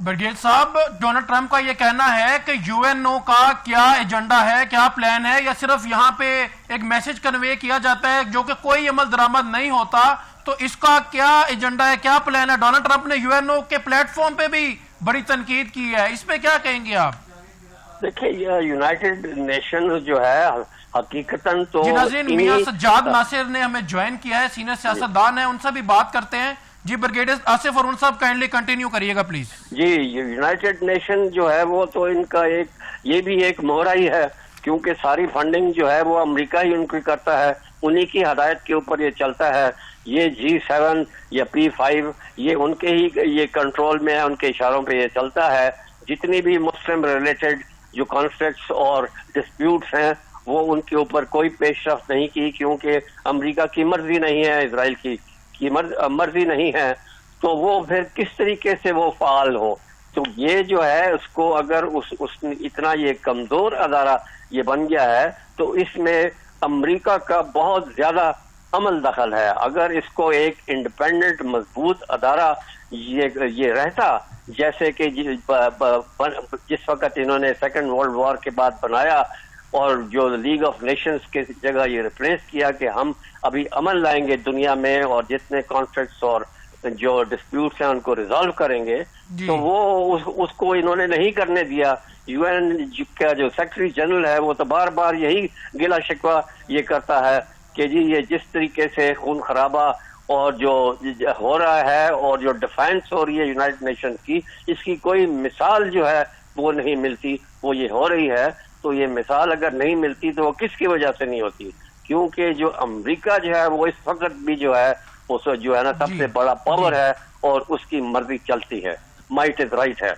Brigade साहब, Donald Trump का ये कहना है कि यूएनओ का क्या एजेंडा है, क्या प्लान है, या सिर्फ यहाँ पे एक मैसेज कन्वे किया जाता है जो कि कोई अमल दरामद नहीं होता, तो इसका क्या एजेंडा है, क्या प्लान है? डोनाल्ड ट्रंप ने यूएनओ के प्लेटफॉर्म पे भी बड़ी तनकीद की है, इस पे क्या कहेंगे आप? देखिए, यूनाइटेड नेशन जो है हकीकतन तो जी नाज़रीन, मियां सज्जाद नासिर ने हमें ज्वाइन किया है, सीनियर सियासतदान है, उनसे भी बात करते हैं। जी ब्रिगेडियर आसिफ अरुण साहब, काइंडली कंटिन्यू करिएगा प्लीज। जी, यूनाइटेड नेशन जो है वो तो इनका ये भी एक मोहरा ही है, क्योंकि सारी फंडिंग जो है वो अमेरिका ही उनकी करता है, उन्हीं की हदायत के ऊपर ये चलता है। ये G7 या P5 ये उनके ही ये कंट्रोल में है, उनके इशारों पे ये चलता है। जितनी भी मुस्लिम रिलेटेड जो कॉन्फ्लिक्ट्स और डिस्प्यूट्स हैं वो उनके ऊपर कोई पेशरफ्त नहीं की, क्योंकि अमेरिका की मर्जी नहीं है, इजराइल की मर्जी नहीं है, तो वो फिर किस तरीके से वो फाल हो। तो ये जो है उसको अगर इतना ये कमजोर अदारा ये बन गया है तो इसमें अमेरिका का बहुत ज्यादा अमल दखल है। अगर इसको एक इंडिपेंडेंट मजबूत अदारा ये रहता, जैसे कि जिस वक्त इन्होंने सेकंड वर्ल्ड वॉर के बाद बनाया और जो लीग ऑफ नेशंस के जगह ये रिप्लेस किया कि हम अभी अमन लाएंगे दुनिया में और जितने कॉन्फ्लिक्ट्स और जो डिस्प्यूट्स हैं उनको रिजॉल्व करेंगे, तो वो उसको इन्होंने नहीं करने दिया। यूएन का जो सेक्रेटरी जनरल है वो तो बार बार यही गिला शिकवा ये करता है कि जी ये जिस तरीके से खून खराबा और जो हो रहा है और जो डिफेंस हो रही है यूनाइटेड नेशंस की, इसकी कोई मिसाल जो है वो नहीं मिलती, वो ये हो रही है। तो ये मिसाल अगर नहीं मिलती तो वो किसकी वजह से नहीं होती? क्योंकि जो अमेरिका जो है वो इस वक्त भी जो है वो जो है ना सबसे बड़ा पावर है और उसकी मर्जी चलती है, माइट इज राइट है।